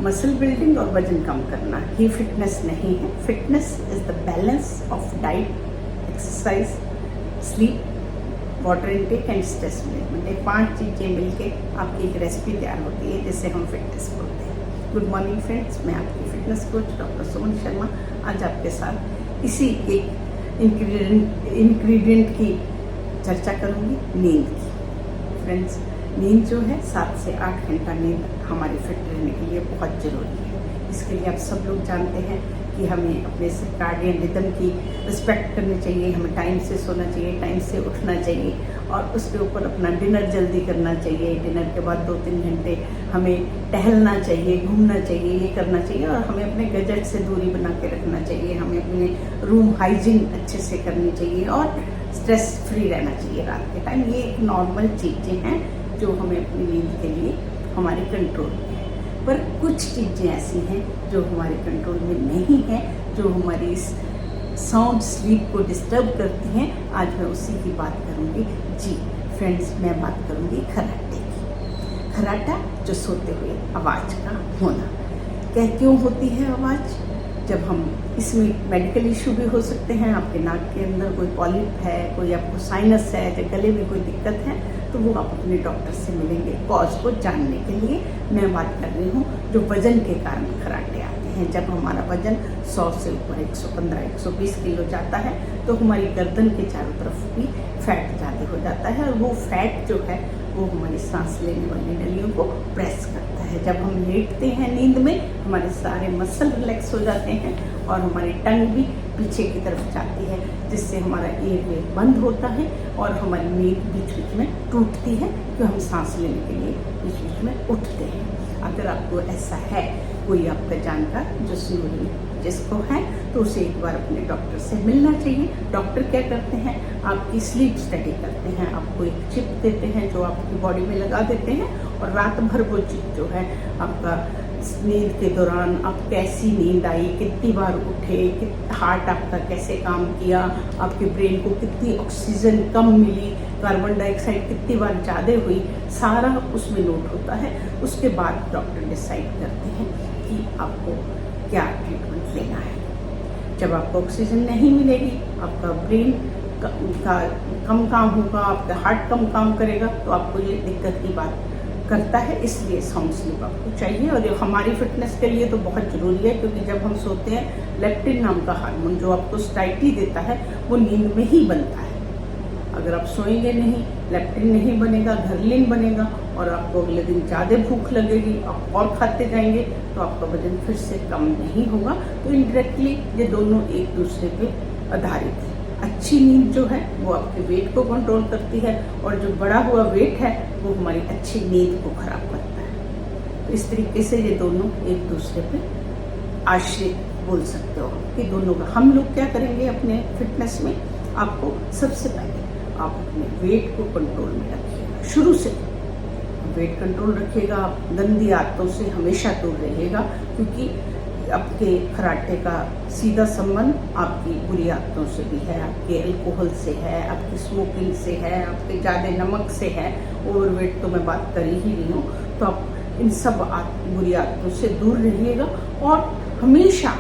Muscle building और वजन कम करना ही फिटनेस नहीं है। Fitness is the balance of diet, exercise, sleep, water intake and stress management. ये 5 चीज़ें मिलके आपकी एक रेसिपी तैयार होती है जिसे हम फिटनेस बोलते हैं। गुड मॉर्निंग फ्रेंड्स, मैं आपकी fitness coach doctor Suman Sharma आज आपके साथ इसी एक इंग्रेडिएंट की चर्चा करूंगी, नींद की। फ्रेंड्स, नींद जो है 7 से 8 घंटा नींद हमारे फिट रहने के लिए बहुत ज़रूरी है। इसके लिए आप सब लोग जानते हैं कि हमें अपने सर्काडियन रिदम की रिस्पेक्ट करनी चाहिए, हमें टाइम से सोना चाहिए, टाइम से उठना चाहिए और उसके ऊपर अपना डिनर जल्दी करना चाहिए। डिनर के बाद 2-3 घंटे हमें टहलना चाहिए, घूमना चाहिए, ये करना चाहिए और हमें अपने गैजेट से दूरी बना के रखना चाहिए। हमें अपने रूम हाइजीन अच्छे से करनी चाहिए और स्ट्रेस फ्री रहना चाहिए रात के टाइम। ये एक नॉर्मल चीज़ें हैं जो हमें अपनी नींद के लिए हमारे कंट्रोल में है। पर कुछ चीज़ें ऐसी हैं जो हमारे कंट्रोल में नहीं है, जो हमारी इस साउंड स्लीप को डिस्टर्ब करती हैं। आज मैं उसी की बात करूंगी। जी फ्रेंड्स, मैं बात करूंगी खर्राटे की। खर्राटा जो सोते हुए आवाज़ का होना। क्यों होती है आवाज़? जब हम इसमें मेडिकल इशू भी हो सकते हैं, आपके नाक के अंदर कोई पॉलिप है, कोई आपको साइनस है, या गले में कोई दिक्कत है, तो वो आप अपने डॉक्टर से मिलेंगे कॉज को जानने के लिए। मैं बात कर रही हूँ जो वजन के कारण खर्राटे आते हैं। जब हमारा वजन 100 से ऊपर 115-120 किलो जाता है तो हमारी गर्दन के चारों तरफ भी फैट ज़्यादा हो जाता है और वो फैट जो है वो हमारी सांस लेने वाली नलियों को प्रेस करता है। जब हम लेटते हैं नींद में, हमारे सारे मसल रिलैक्स हो जाते हैं और हमारी टंग भी पीछे की तरफ जाती है, जिससे हमारा एयरवे बंद होता है और हमारी नींद बीच बीच में टूटती है, तो हम सांस लेने के लिए बीच बीच में उठते हैं। अगर आपको ऐसा है, कोई आपका जानकार जो सीओडी जिसको है, तो उसे एक बार अपने डॉक्टर से मिलना चाहिए। डॉक्टर क्या करते हैं? आपकी स्लीप स्टडी करते हैं, आपको एक चिप देते हैं जो आपकी बॉडी में लगा देते हैं और रात भर वो चिप जो है आपका नींद के दौरान आप कैसी नींद आई, कितनी बार उठे, हार्ट आपका कैसे काम किया, आपके ब्रेन को कितनी ऑक्सीजन कम मिली, कार्बन डाइऑक्साइड कितनी बार ज़्यादा हुई, सारा उसमें नोट होता है। उसके बाद डॉक्टर डिसाइड करते हैं कि आपको क्या ट्रीटमेंट लेना है। जब आपको ऑक्सीजन नहीं मिलेगी, आपका ब्रेन का कम काम होगा, आपका हार्ट कम काम करेगा, तो आपको ये दिक्कत की बात करता है। इसलिए साउंड स्लीप आपको चाहिए और ये हमारी फिटनेस के लिए तो बहुत ज़रूरी है, क्योंकि जब हम सोते हैं लेप्टिन नाम का हार्मोन जो आपको स्टाइटी देता है वो नींद में ही बनता है। अगर आप सोएंगे नहीं, लेप्टिन नहीं बनेगा, घर्लिन बनेगा और आपको अगले दिन ज़्यादा भूख लगेगी, आप और खाते जाएंगे तो आपका वजन फिर से कम नहीं होगा। तो इनडायरेक्टली ये दोनों एक दूसरे पे आधारित है। अच्छी नींद जो है वो आपके वेट को कंट्रोल करती है और जो बढ़ा हुआ वेट है वो हमारी अच्छी नींद को खराब करता है। तो इस तरीके से ये दोनों एक दूसरे पे आश्रित बोल सकते हो कि दोनों का। हम लोग क्या करेंगे अपने फिटनेस में? आपको सबसे पहले आप अपने वेट को कंट्रोल में रखिएगा। शुरू से वेट कंट्रोल रखिएगा, आप गंदी आदतों से हमेशा दूर रहिएगा, क्योंकि आपके खर्राटे का सीधा संबंध आपकी बुरी आदतों से भी है, आपके अल्कोहल से है, आपकी स्मोकिंग से है, आपके ज़्यादा नमक से है। ओवरवेट तो मैं बात कर ही रही हूँ। तो आप इन सब बुरी आदतों से दूर रहिएगा और हमेशा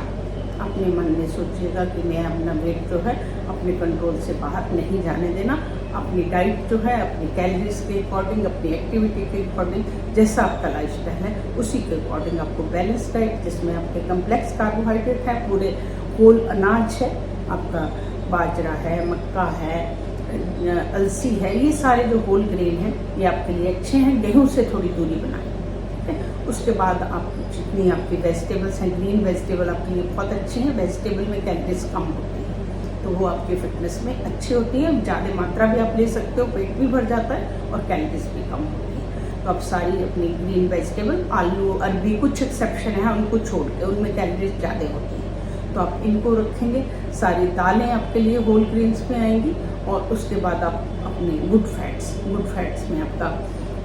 अपने मन में सोचिएगा कि मैं अपना वेट जो है अपने कंट्रोल से बाहर नहीं जाने देना। अपनी डाइट जो है अपनी कैलोरीज के अकॉर्डिंग, अपनी एक्टिविटी के अकॉर्डिंग, जैसा आपका लाइफस्टाइल है उसी के अकॉर्डिंग आपको बैलेंस डाइट, जिसमें आपके कम्प्लेक्स कार्बोहाइड्रेट है, पूरे होल अनाज है, आपका बाजरा है, मक्का है, अलसी है, ये सारे जो होल ग्रेन हैं ये आपके लिए अच्छे हैं। गेहूँ से थोड़ी दूरी बनाएं। उसके बाद आप जितनी आपकी वेजिटेबल्स हैं, ग्रीन वेजिटेबल आपके लिए बहुत अच्छी हैं। वेजिटेबल में कैलोरीज कम होती है तो वो आपके फिटनेस में अच्छी होती है। ज़्यादा मात्रा भी आप ले सकते हो, पेट भी भर जाता है और कैलोरीज भी कम होती है। तो आप सारी अपनी ग्रीन वेजिटेबल, आलू, अरबी, कुछ एक्सेप्शन है उनको छोड़ के, उनमें कैलोरीज ज़्यादा होती है तो आप इनको रखेंगे। सारी दालें आपके लिए होल ग्रेन्स में आएंगी और उसके बाद आप अपने गुड फैट्स में आपका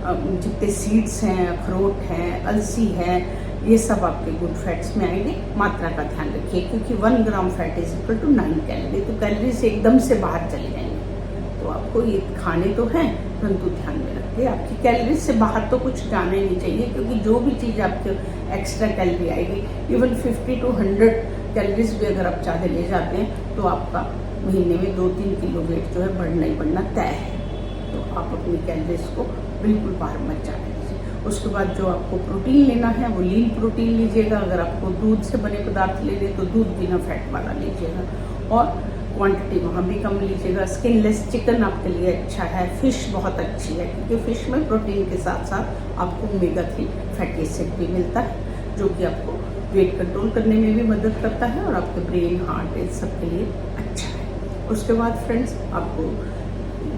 जितने सीड्स हैं, अखरोट हैं, अलसी है, ये सब आपके गुड फैट्स में आएंगे। मात्रा का ध्यान रखिए, क्योंकि 1 gram fat is equal to 9 calorie. तो कैलोरी से एकदम से बाहर चले जाएंगे। तो आपको ये खाने तो हैं, परंतु ध्यान में रखें। ये आपकी कैलोरीज से बाहर तो कुछ जाना ही नहीं चाहिए, क्योंकि जो भी चीज़ आपके एक्स्ट्रा कैलोरी आएगी, इवन 50 to 100 कैलोरीज भी अगर आप ज़्यादा ले जाते हैं तो आपका महीने में 2-3 किलो वेट जो है बढ़ना ही बढ़ना तय है। तो आप अपनी कैलोरीज को बिल्कुल बाहर मत जाने दीजिए। उसके बाद जो आपको प्रोटीन लेना है वो लीन प्रोटीन लीजिएगा। अगर आपको दूध से बने पदार्थ लेने तो दूध बिना फैट वाला लीजिएगा, और क्वांटिटी वहाँ भी कम लीजिएगा। स्किनलेस चिकन आपके लिए अच्छा है, फिश बहुत अच्छी है, क्योंकि फिश में प्रोटीन के साथ साथ आपको ओमेगा 3 फैटी एसिड भी मिलता है, जो कि आपको वेट कंट्रोल करने में भी मदद करता है और आपके ब्रेन, हार्ट, इन सब के लिए अच्छा है। उसके बाद फ्रेंड्स, आपको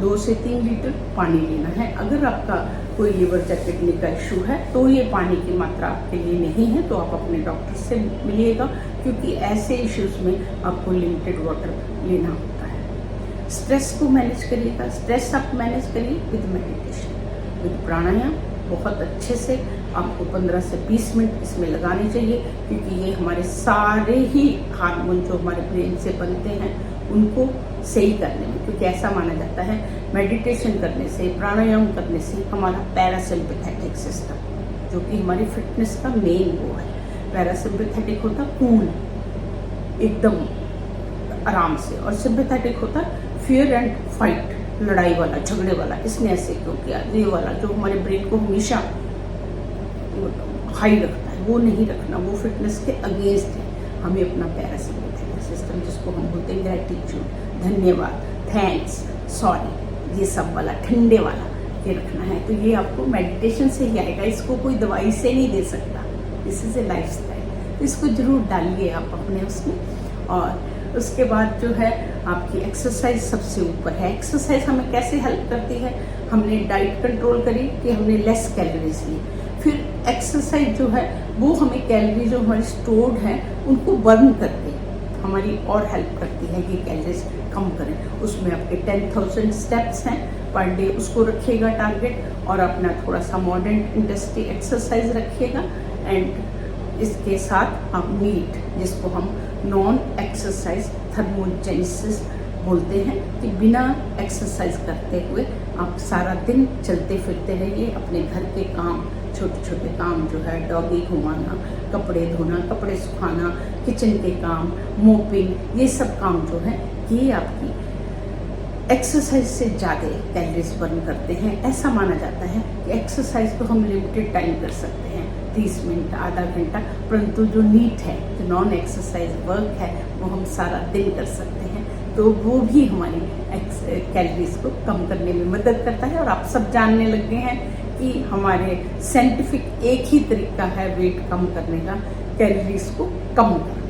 2 से 3 लीटर पानी लेना है। अगर आपका कोई लिवर या किडनी का इशू है तो ये पानी की मात्रा आपके लिए नहीं है, तो आप अपने डॉक्टर से मिलिएगा, क्योंकि ऐसे इश्यूज में आपको लिमिटेड वाटर लेना होता है। स्ट्रेस को मैनेज करिएगा। स्ट्रेस आप मैनेज करिए विद मेडिटेशन, विद प्राणायाम। बहुत अच्छे से आपको 15 से 20 मिनट इसमें लगाने चाहिए, क्योंकि ये हमारे सारे ही हार्मोन जो हमारे ब्रेन से बनते हैं उनको सही करने में, क्योंकि ऐसा माना जाता है मेडिटेशन करने से, प्राणायाम करने से हमारा पैरासिम्पैथेटिक सिस्टम, जो कि हमारी फिटनेस का मेन वो है। पैरासिम्पैथेटिक होता कूल, एकदम आराम से, और सिम्पैथेटिक होता फियर एंड फाइट, लड़ाई वाला, झगड़े वाला, इसने ऐसे क्यों किया, ये वाला, जो हमारे ब्रेन को हमेशा हाई रखता है, वो नहीं रखना, वो फिटनेस के अगेंस्ट है। हमें अपना पैरासिम्पैथेटिक सिस्टम, जिसको हम बोलते हैं ग्रैटिट्यूड, धन्यवाद, थैंक्स, सॉरी, ये सब वाला, ठंडे वाला, ये रखना है। तो ये आपको मेडिटेशन से ही आएगा, इसको कोई दवाई से नहीं दे सकता। This is a life style, इसको जरूर डालिए आप अपने उसमें। और उसके बाद जो है आपकी एक्सरसाइज सबसे ऊपर है। एक्सरसाइज हमें कैसे हेल्प करती है? हमने डाइट कंट्रोल करी कि हमने लेस कैलोरीज ली, फिर एक्सरसाइज जो है वो हमें कैलोरी जो हमारी स्टोर्ड है उनको बर्न करके हमारी और हेल्प करती है कि कैलोरीज कम करें। उसमें आपके 10,000 स्टेप्स हैं पर डे, उसको रखिएगा टारगेट, और अपना थोड़ा सा मॉडरेट इंटेंसिटी एक्सरसाइज रखिएगा। एंड इसके साथ आप मीट, जिसको हम नॉन एक्सरसाइज थर्मोजेनेसिस बोलते हैं, कि बिना एक्सरसाइज करते हुए आप सारा दिन चलते फिरते रहिए। अपने घर के काम, छोटे छोटे काम जो है, डॉगी घुमाना, कपड़े धोना, कपड़े सुखाना, किचन के काम, मोपिंग, ये सब काम जो है ये आपकी एक्सरसाइज से ज़्यादा कैलोरीज बर्न करते हैं। ऐसा माना जाता है कि एक्सरसाइज को हम लिमिटेड टाइम कर सकते हैं, 30 मिनट, आधा घंटा, परंतु जो नीट है, जो नॉन एक्सरसाइज वर्क है, वो हम सारा दिन कर सकते हैं। तो वो भी हमारी कैलोरीज को कम करने में मदद करता है। और आप सब जानने लग गए हैं कि हमारे साइंटिफिक एक ही तरीका है वेट कम करने का, कैलोरीज को कम करना।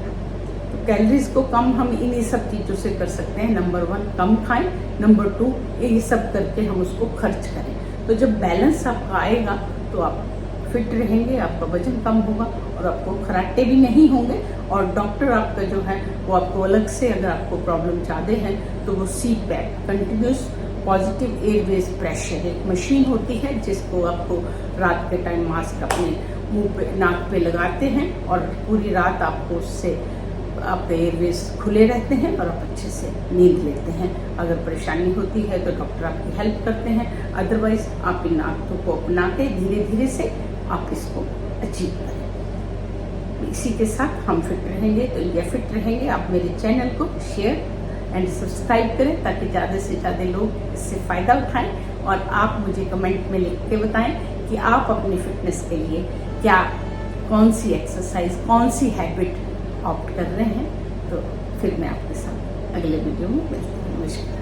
तो कैलोरीज को कम हम इन्हीं सब चीज़ों से कर सकते हैं। नंबर 1, कम खाएं। नंबर 2, ये सब करके हम उसको खर्च करें। तो जब बैलेंस आपका आएगा तो आप फिट रहेंगे, आपका वजन कम होगा और आपको खराटे भी नहीं होंगे। और डॉक्टर आपका जो है वो आपको अलग से, अगर आपको प्रॉब्लम ज़्यादा है तो वो CPAP, continuous positive Airways pressure, एक मशीन होती है जिसको आपको रात के टाइम मास्क अपने मुंह पे, नाक पे लगाते हैं और पूरी रात आपको उससे आपके एयरवेज खुले रहते हैं और आप अच्छे से नींद लेते हैं। अगर परेशानी होती है तो डॉक्टर आपकी हेल्प करते हैं, अदरवाइज आप इन आदतों को अपना के धीरे धीरे से आप इसको अचीव करें। इसी के साथ हम फिट रहेंगे तो इंडिया फिट रहेंगे। आप मेरे चैनल को शेयर एंड सब्सक्राइब करें ताकि ज़्यादा से ज़्यादा लोग इससे फ़ायदा उठाएं। और आप मुझे कमेंट में लिख के बताएं कि आप अपनी फिटनेस के लिए क्या, कौन सी एक्सरसाइज, कौन सी हैबिट ऑप्ट कर रहे हैं। तो फिर मैं आपके साथ अगले वीडियो में मिलती हूँ। नमस्कार।